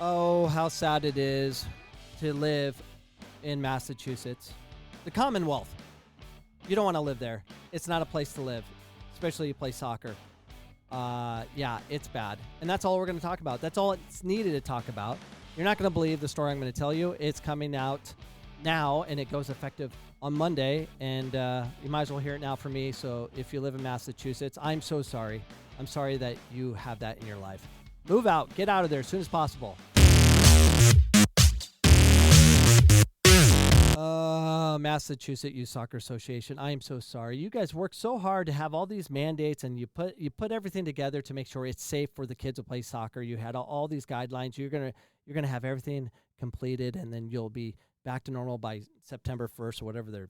Oh, how sad it is to live in Massachusetts. The Commonwealth. You don't want to live there. It's not a place to live, especially you play soccer. Yeah, it's bad. And that's all we're going to talk about. That's all it's needed to talk about. You're not going to believe the story I'm going to tell you. It's coming out now, and it goes effective on Monday. And you might as well hear it now from me. So if you live in Massachusetts, I'm so sorry. I'm sorry that you have that in your life. Move out. Get out of there as soon as possible. Massachusetts Youth Soccer Association, I am so sorry. You guys work so hard to have all these mandates, and you put everything together to make sure it's safe for the kids to play soccer. You had all these guidelines. You're gonna have everything completed, and then you'll be back to normal by September 1st or whatever their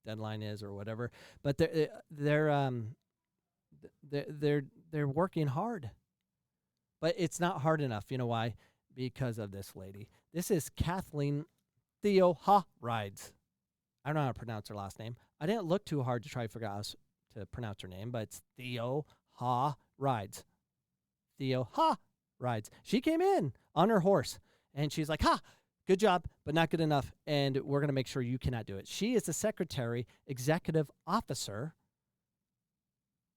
deadline is or whatever. But they're working hard, but it's not hard enough. You know why? Because of this lady. This is Kathleen Theoharides. I don't know how to pronounce her last name. I didn't look too hard to try to figure out how to pronounce her name, but it's Theoharides. Theoharides. She came in on her horse, and she's like, good job, but not good enough, and we're going to make sure you cannot do it. She is the Secretary Executive Officer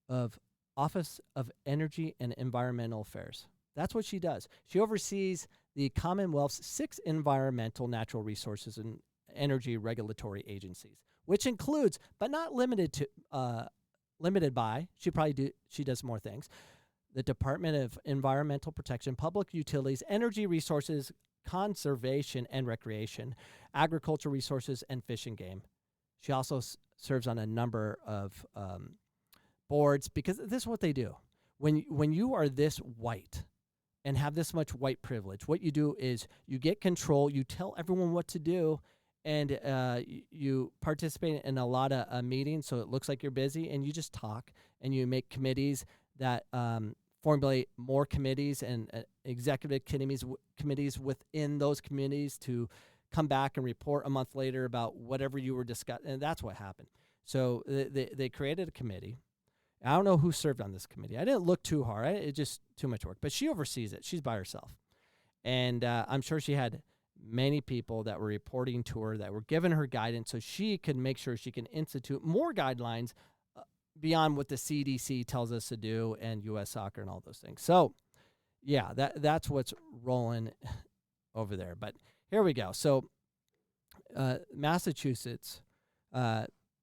of Office of Energy and Environmental Affairs. That's what she does. She oversees the Commonwealth's 6 environmental, natural resources, and energy regulatory agencies, which includes, but not limited by, she does more things, the Department of Environmental Protection, Public Utilities, Energy Resources, Conservation and Recreation, Agriculture Resources, and Fish and Game. She also serves on a number of boards, because this is what they do. When you are this white and have this much white privilege, what you do is you get control, you tell everyone what to do, and you participate in a lot of meetings, so it looks like you're busy, and you just talk, and you make committees that formulate more committees and executive committees within those committees to come back and report a month later about whatever you were discussing, and that's what happened. So they created a committee. I don't know who served on this committee. I didn't look too hard. It's just too much work. But she oversees it. She's by herself. And I'm sure she had many people that were reporting to her that were giving her guidance so she could make sure she can institute more guidelines beyond what the CDC tells us to do and U.S. Soccer and all those things. So, yeah, that's what's rolling over there. But here we go. So, Massachusetts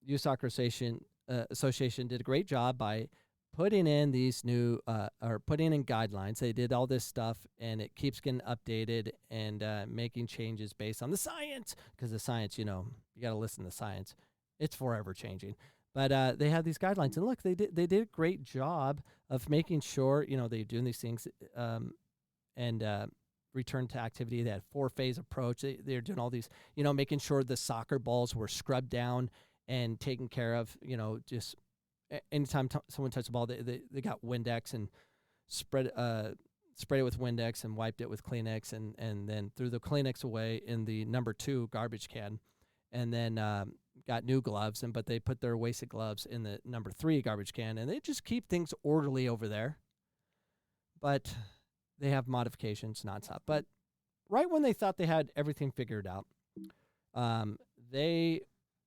Youth Soccer Association did a great job by putting in these new putting in guidelines. They did all this stuff, and it keeps getting updated and making changes based on the science, because the science, you got to listen to science. It's forever changing. But they have these guidelines, and look, they did a great job of making sure, they're doing these things and return to activity. They had 4-phase approach. They're doing all these, making sure the soccer balls were scrubbed down and taken care of, just anytime someone touched the ball, they got Windex and sprayed it with Windex and wiped it with Kleenex and then threw the Kleenex away in the number 2 garbage can, and then got new gloves, but they put their wasted gloves in the number 3 garbage can, and they just keep things orderly over there. But they have modifications nonstop. But right when they thought they had everything figured out, they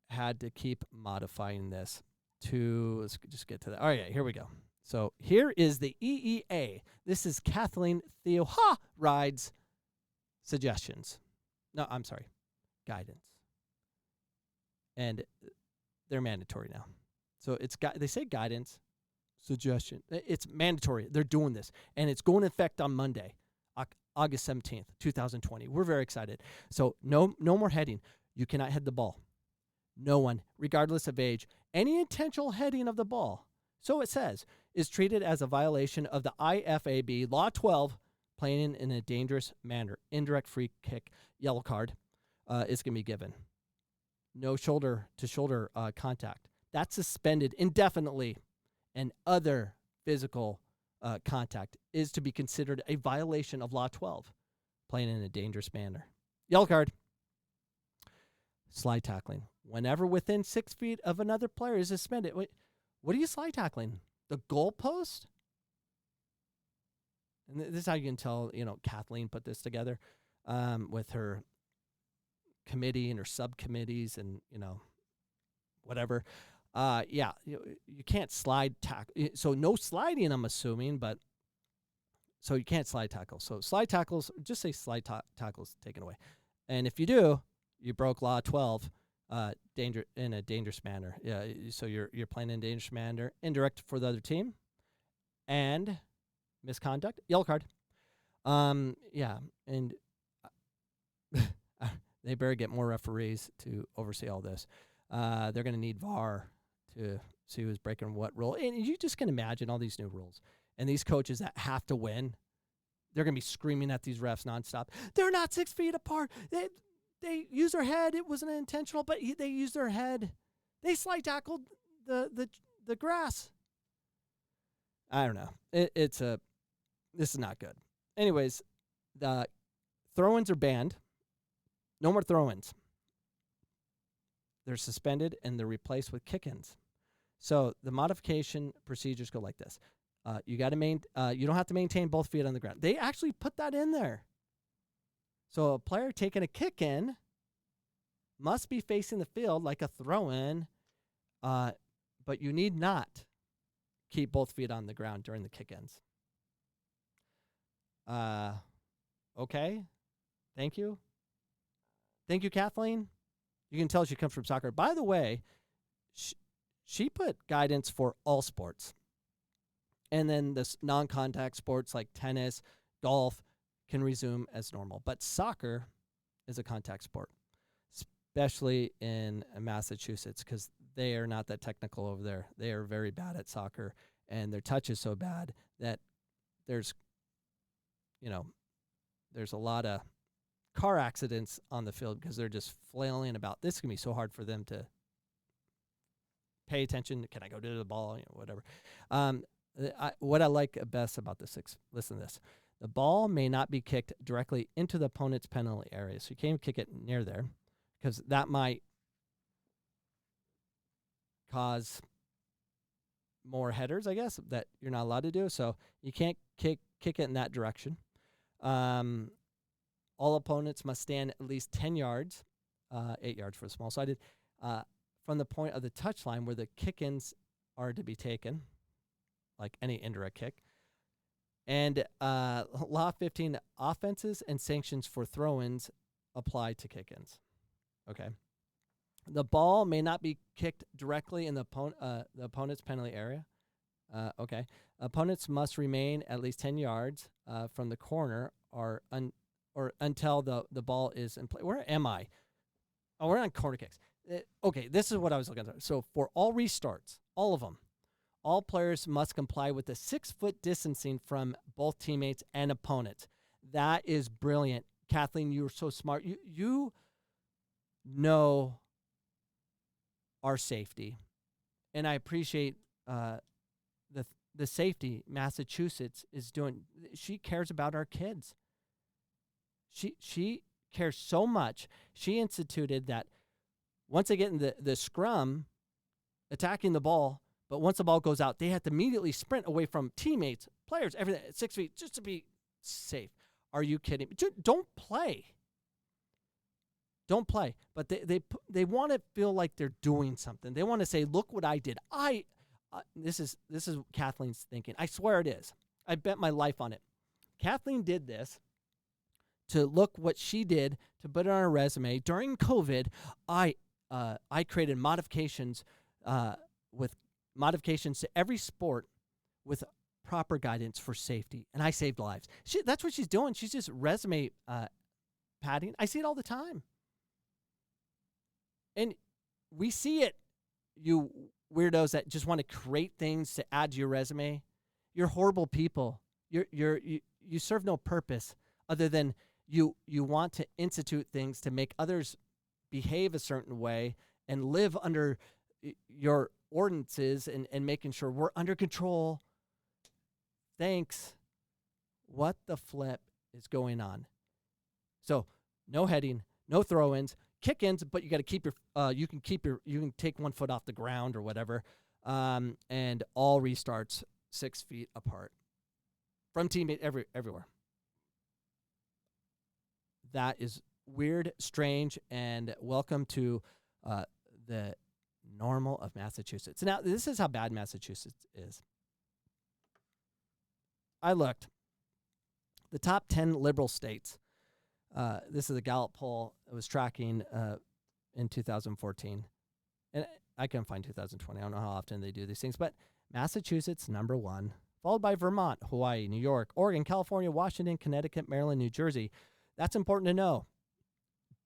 had to keep modifying this to, let's just get to that. All right, here we go. So here is the EEA. This is Kathleen Theoharides' suggestions. No, I'm sorry, guidance. And they're mandatory now. So they say guidance, suggestion. It's mandatory. They're doing this. And it's going into effect on Monday, August 17th, 2020. We're very excited. So no more heading. You cannot head the ball. No one, regardless of age, any intentional heading of the ball, so it says, is treated as a violation of the IFAB Law 12, playing in a dangerous manner. Indirect free kick, yellow card is going to be given. No shoulder-to-shoulder contact. That's suspended indefinitely. And other physical contact is to be considered a violation of Law 12, playing in a dangerous manner. Yellow card. Slide tackling. Whenever within 6 feet of another player is suspended. Wait, what are you slide tackling? The goalpost? and this is how you can tell, Kathleen put this together with her committee and her subcommittees and, whatever. Yeah, you can't slide tackle. So no sliding, I'm assuming, but so you can't slide tackle. So slide tackles, just say slide tackles taken away. And if you do, you broke law 12, danger in a dangerous manner. Yeah, so you're playing in a dangerous manner, indirect for the other team, and misconduct, yellow card. Yeah, and they better get more referees to oversee all this. They're going to need VAR to see who's breaking what rule. And you just can imagine all these new rules. And these coaches that have to win, they're going to be screaming at these refs nonstop. They're not 6 feet apart. They use their head. It wasn't intentional, but they used their head. They slide tackled the grass. I don't know. This is not good. Anyways, the throw-ins are banned. No more throw-ins. They're suspended and they're replaced with kick-ins. So the modification procedures go like this. You got to you don't have to maintain both feet on the ground. They actually put that in there. So a player taking a kick-in must be facing the field like a throw-in, but you need not keep both feet on the ground during the kick-ins. Okay. Thank you. Thank you, Kathleen. You can tell she comes from soccer. By the way, she put guidance for all sports. And then this non-contact sports like tennis, golf can resume as normal. But soccer is a contact sport, especially in Massachusetts, because they are not that technical over there. They are very bad at soccer, and their touch is so bad that there's a lot of car accidents on the field because they're just flailing about. This can be so hard for them to pay attention. Can I go to the ball? Whatever. What I like best about this, listen to this. The ball may not be kicked directly into the opponent's penalty area. So you can't even kick it near there because that might cause more headers, I guess, that you're not allowed to do. So you can't kick it in that direction. All opponents must stand at least 10 yards, 8 yards for the small-sided, from the point of the touchline where the kick-ins are to be taken, like any indirect kick. And Law 15, offenses and sanctions for throw-ins apply to kick-ins. Okay. The ball may not be kicked directly in the opponent's penalty area. Okay. Opponents must remain at least 10 yards from the corner or until the ball is in play. Where am I? Oh, we're on corner kicks. Okay, this is what I was looking at. So for all restarts, all of them, all players must comply with the 6-foot distancing from both teammates and opponents. That is brilliant. Kathleen, you were so smart. You know our safety, and I appreciate the safety Massachusetts is doing. She cares about our kids. She cares so much. She instituted that once they get in the scrum, attacking the ball, but once the ball goes out, they have to immediately sprint away from teammates, players, everything at 6 feet just to be safe. Are you kidding me? Don't play. Don't play. But they want to feel like they're doing something. They want to say, "Look what I did." This is Kathleen's thinking. I swear it is. I bet my life on it. Kathleen did this to look what she did to put it on her resume. During COVID, I created modifications with modifications to every sport with proper guidance for safety, and I saved lives. That's what she's doing. She's just resume padding. I see it all the time. And we see it, you weirdos that just want to create things to add to your resume. You're horrible people. You serve no purpose other than you want to institute things to make others behave a certain way and live under your ordinances and making sure we're under control. Thanks. What the flip is going on? So no heading, no throw-ins, kick-ins, but you got to keep you can take 1 foot off the ground or whatever, and all restarts 6 feet apart. from teammate everywhere. That is weird, strange, and welcome to the normal of Massachusetts. Now, this is how bad Massachusetts is. I looked. The top 10 liberal states. This is a Gallup poll. It was tracking in 2014. And I couldn't find 2020. I don't know how often they do these things. But Massachusetts, number 1, followed by Vermont, Hawaii, New York, Oregon, California, Washington, Connecticut, Maryland, New Jersey. That's important to know.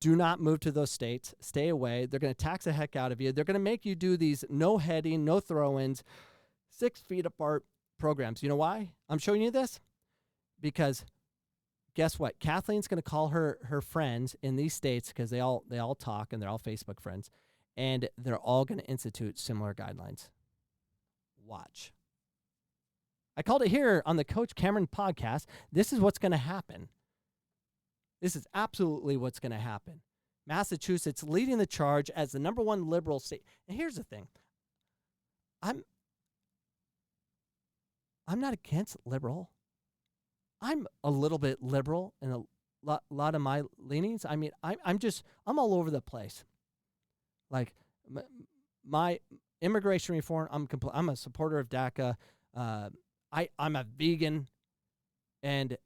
Do not move to those states. Stay away. They're going to tax the heck out of you. They're going to make you do these no heading, no throw-ins, 6 feet apart programs. You know why I'm showing you this? Because guess what? Kathleen's going to call her friends in these states, because they all talk and they're all Facebook friends, and they're all going to institute similar guidelines. Watch. I called it here on the Coach Cameron podcast. This is what's going to happen. This is absolutely what's going to happen. Massachusetts leading the charge as the number 1 liberal state. And here's the thing. I'm not against liberal. I'm a little bit liberal in a lot of my leanings. I mean, I'm all over the place. Like my immigration reform, I'm a supporter of DACA. I'm a vegan, and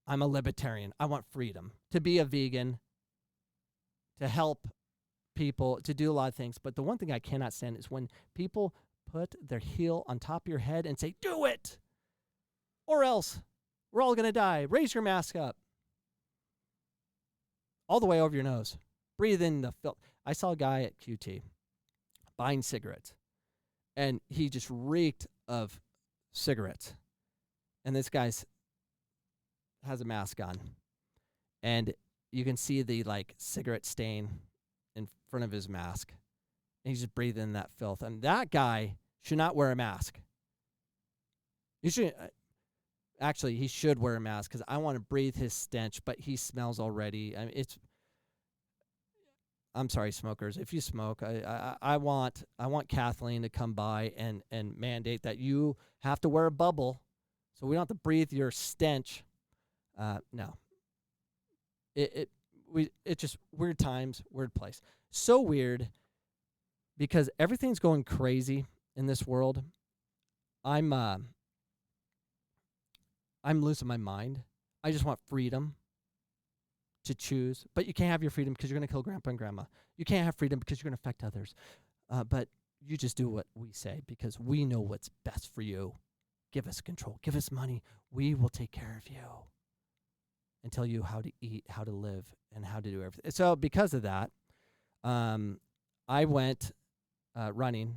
I'm a libertarian. I want freedom to be a vegan, to help people, to do a lot of things. But the one thing I cannot stand is when people put their heel on top of your head and say, do it, or else we're all going to die. Raise your mask up. All the way over your nose. Breathe in the filth. I saw a guy at QT buying cigarettes, and he just reeked of cigarettes. And this guy's has a mask on, and you can see the cigarette stain in front of his mask, and he's just breathing in that filth. And that guy should not wear a mask. He should wear a mask, because I want to breathe his stench, but he smells already. I mean, I'm sorry, smokers. If you smoke, I want Kathleen to come by and mandate that you have to wear a bubble, so we don't have to breathe your stench. No. It just weird times, weird place. So weird, because everything's going crazy in this world. I'm losing my mind. I just want freedom to choose. But you can't have your freedom because you're going to kill grandpa and grandma. You can't have freedom because you're going to affect others. But you just do what we say, because we know what's best for you. Give us control. Give us money. We will take care of you and tell you how to eat, how to live, and how to do everything. So because of that, I went running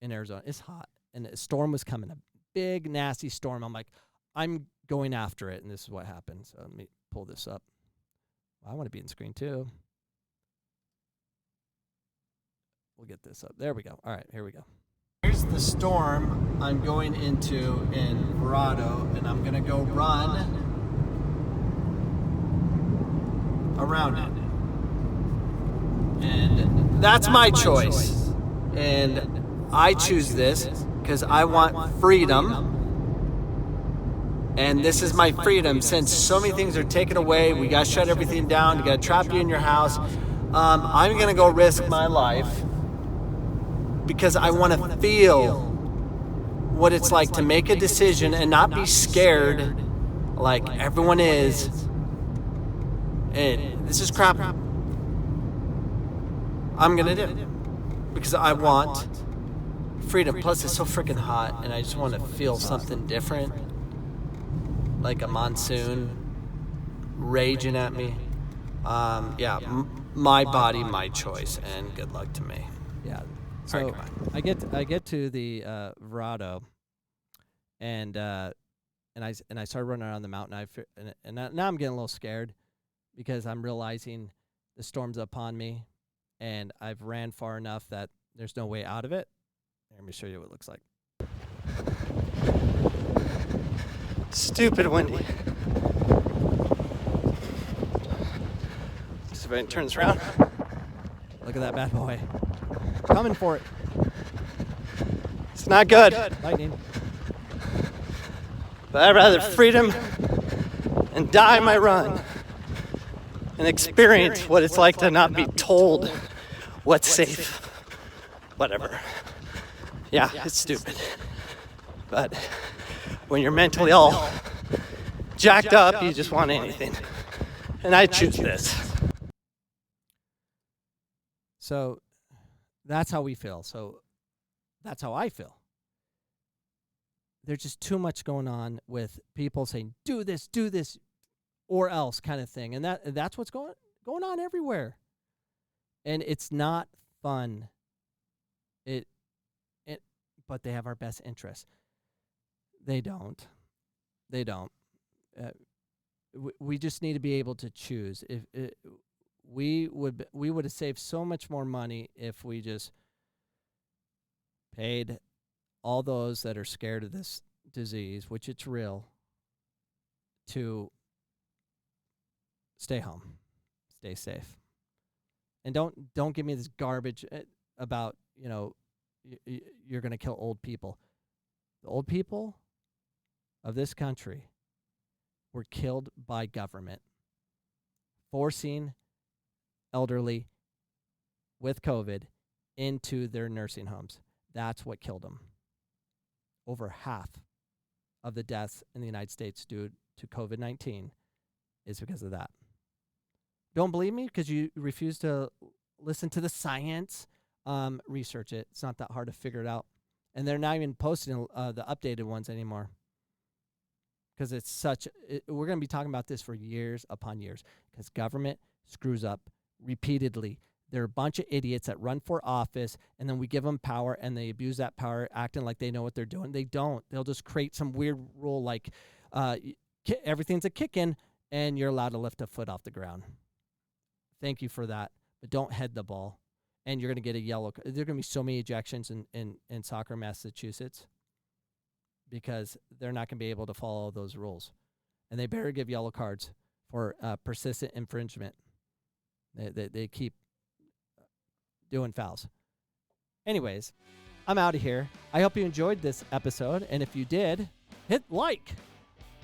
in Arizona. It's hot, and a storm was coming, a big, nasty storm. I'm like, I'm going after it, and this is what happened. So let me pull this up. Well, I want to be in screen too. We'll get this up. There we go. All right, here we go. Here's the storm I'm going into in Verado, and I'm going to go run around it. And that's my choice. And I choose this because I want freedom. And this is my freedom. Since so many things are taken away, we got to shut everything down, we got to trap you in your house. I'm going to go risk my life because I want to feel what it's like to make a decision and not be scared like everyone is. And this is crap. I'm going to do it because I want freedom. Plus, it's so freaking hot, and I just want to feel something different, like a monsoon raging at me. My body, my choice, and good luck to me. Yeah. So right, I get to the Verado, and I started running around the mountain. And now I'm getting a little scared because I'm realizing the storm's upon me, and I've ran far enough that there's no way out of it. Let me show you what it looks like. Stupid windy. Just if it turns around. Look at that bad boy. Coming for it. It's not good. Lightning. But I'd rather freedom and die my run and experience what it's like to not be told what's safe. Whatever. Yeah, it's stupid. But when you're mentally all jacked up, you just want anything. And I choose this. So that's how we feel. So that's how I feel. There's just too much going on with people saying, do this, or else kind of thing. And that's what's going on everywhere. And it's not fun. But they have our best interests. They don't. We just need to be able to choose. We would have saved so much more money if we just paid all those that are scared of this disease, which it's real, to stay home, stay safe, and don't give me this garbage about you're going to kill old people. The old people of this country were killed by government, forcing elderly with COVID into their nursing homes. That's what killed them. Over half of the deaths in the United States due to COVID-19 is because of that. Don't believe me because you refuse to listen to the science? Research it. It's not that hard to figure it out. And they're not even posting the updated ones anymore because we're going to be talking about this for years upon years because government screws up repeatedly. They're a bunch of idiots that run for office, and then we give them power, and they abuse that power, acting like they know what they're doing. They don't. They'll just create some weird rule like everything's a kick-in, and you're allowed to lift a foot off the ground. Thank you for that, but don't head the ball. And you're going to get a yellow card. There are going to be so many ejections in soccer, Massachusetts, because they're not going to be able to follow those rules. And they better give yellow cards for persistent infringement. They keep doing fouls. Anyways, I'm out of here. I hope you enjoyed this episode. And if you did, hit like,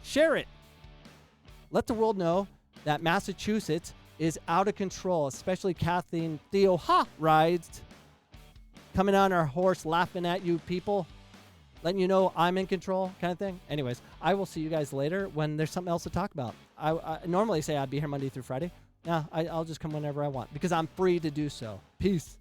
share it. Let the world know that Massachusetts is out of control, especially Kathleen Theoharides coming on our horse, laughing at you people, letting you know I'm in control kind of thing. Anyways, I will see you guys later when there's something else to talk about. I normally say I'd be here Monday through Friday. Yeah, I'll just come whenever I want because I'm free to do so. Peace.